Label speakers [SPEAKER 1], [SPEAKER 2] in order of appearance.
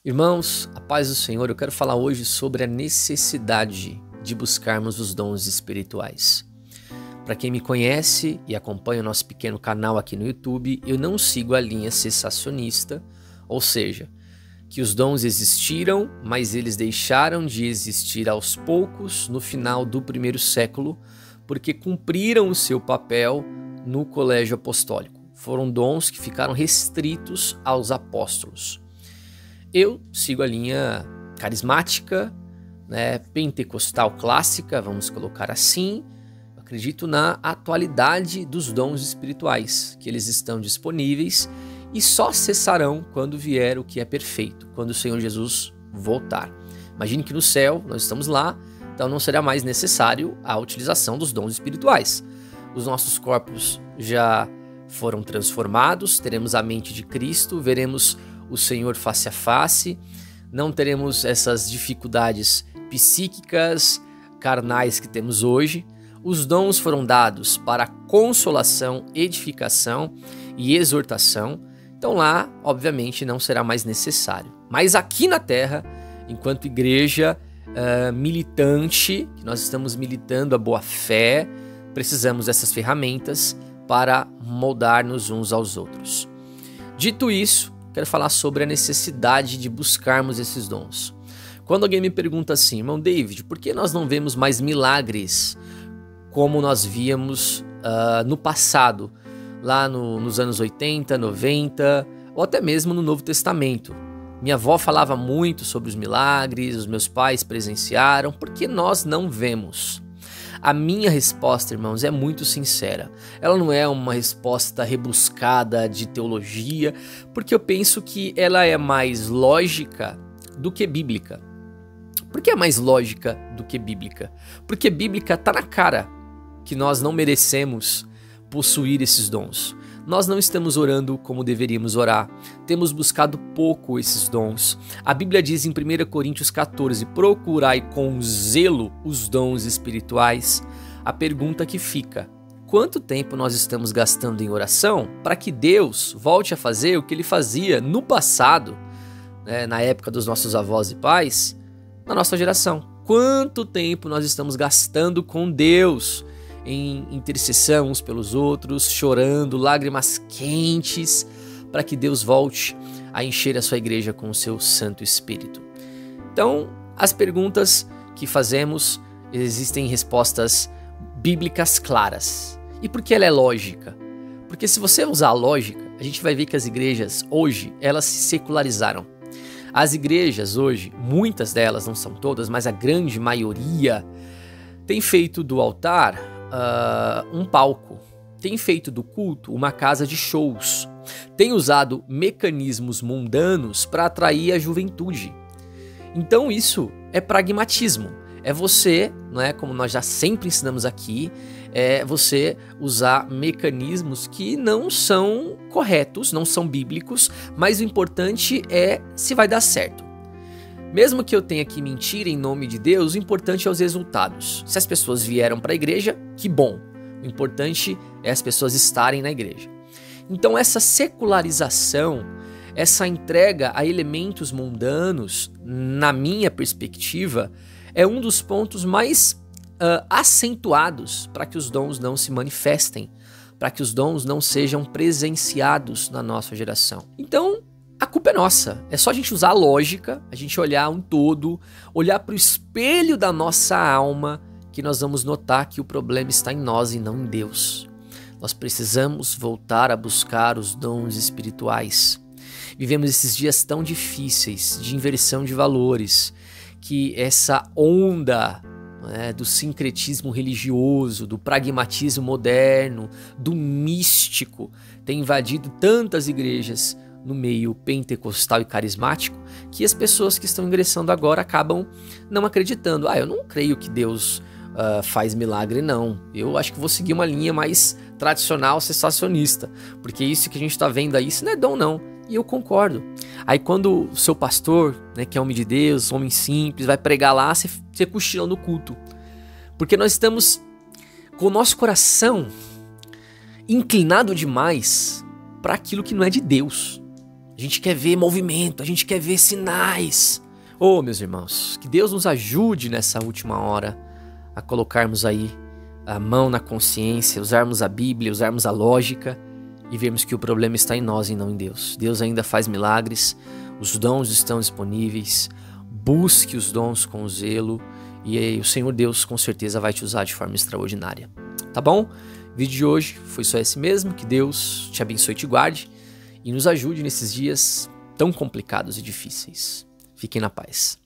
[SPEAKER 1] Irmãos, a paz do Senhor, eu quero falar hoje sobre a necessidade de buscarmos os dons espirituais. Para quem me conhece e acompanha o nosso pequeno canal aqui no YouTube, eu não sigo a linha cessacionista, ou seja, que os dons existiram, mas eles deixaram de existir aos poucos no final do primeiro século, porque cumpriram o seu papel no colégio apostólico. Foram dons que ficaram restritos aos apóstolos. Eu sigo a linha carismática, pentecostal clássica, vamos colocar assim. Eu acredito na atualidade dos dons espirituais, que eles estão disponíveis e só cessarão quando vier o que é perfeito, quando o Senhor Jesus voltar. Imagine que no céu nós estamos lá, então não será mais necessário a utilização dos dons espirituais. Os nossos corpos já foram transformados, teremos a mente de Cristo, veremos o Senhor face a face, não teremos essas dificuldades psíquicas, carnais que temos hoje. Os dons foram dados para consolação, edificação e exortação. Então lá, obviamente, não será mais necessário. Mas aqui na Terra, enquanto igreja militante, que nós estamos militando a boa fé, precisamos dessas ferramentas para moldar-nos uns aos outros. Dito isso, quero falar sobre a necessidade de buscarmos esses dons. Quando alguém me pergunta assim, irmão David, por que nós não vemos mais milagres como nós víamos no passado, lá nos anos 80, 90, ou até mesmo no Novo Testamento? Minha avó falava muito sobre os milagres, os meus pais presenciaram, por que nós não vemos? A minha resposta, irmãos, é muito sincera. Ela não é uma resposta rebuscada de teologia, porque eu penso que ela é mais lógica do que bíblica. Por que é mais lógica do que bíblica? Porque bíblica está na cara que nós não merecemos possuir esses dons. Nós não estamos orando como deveríamos orar. Temos buscado pouco esses dons. A Bíblia diz em 1 Coríntios 14, procurai com zelo os dons espirituais. A pergunta que fica, quanto tempo nós estamos gastando em oração para que Deus volte a fazer o que Ele fazia no passado, na época dos nossos avós e pais, na nossa geração? Quanto tempo nós estamos gastando com Deus em intercessão uns pelos outros, chorando, lágrimas quentes, para que Deus volte a encher a sua igreja com o seu Santo Espírito? Então, as perguntas que fazemos, existem respostas bíblicas claras. E por que ela é lógica? Porque se você usar a lógica, a gente vai ver que as igrejas hoje, elas se secularizaram. As igrejas hoje, muitas delas, não são todas, mas a grande maioria, tem feito do altar um palco, tem feito do culto uma casa de shows, tem usado mecanismos mundanos para atrair a juventude. Então isso é pragmatismo, é você, como nós já sempre ensinamos aqui, é você usar mecanismos que não são corretos, não são bíblicos, mas o importante é se vai dar certo. Mesmo que eu tenha que mentir em nome de Deus, o importante é os resultados. Se as pessoas vieram para a igreja, que bom. O importante é as pessoas estarem na igreja. Então essa secularização, essa entrega a elementos mundanos, na minha perspectiva, é um dos pontos mais acentuados para que os dons não se manifestem, para que os dons não sejam presenciados na nossa geração. Então, a culpa é nossa, é só a gente usar a lógica, a gente olhar um todo, olhar para o espelho da nossa alma, que nós vamos notar que o problema está em nós e não em Deus. Nós precisamos voltar a buscar os dons espirituais. Vivemos esses dias tão difíceis de inversão de valores, que essa onda do sincretismo religioso, do pragmatismo moderno, do místico, tem invadido tantas igrejas no meio pentecostal e carismático, que as pessoas que estão ingressando agora acabam não acreditando. Eu não creio que Deus faz milagre, não. Eu acho que vou seguir uma linha mais tradicional, cessacionista, porque isso que a gente está vendo aí, isso não é dom, não. E eu concordo. Aí quando o seu pastor, que é homem de Deus, homem simples, vai pregar lá, você cochila no culto. Porque nós estamos com o nosso coração inclinado demais para aquilo que não é de Deus. A gente quer ver movimento, a gente quer ver sinais. Oh, meus irmãos, que Deus nos ajude nessa última hora a colocarmos aí a mão na consciência, usarmos a Bíblia, usarmos a lógica e vermos que o problema está em nós e não em Deus. Deus ainda faz milagres, os dons estão disponíveis, busque os dons com zelo e aí o Senhor Deus com certeza vai te usar de forma extraordinária. Tá bom? O vídeo de hoje foi só esse mesmo, que Deus te abençoe e te guarde e nos ajude nesses dias tão complicados e difíceis. Fiquem na paz.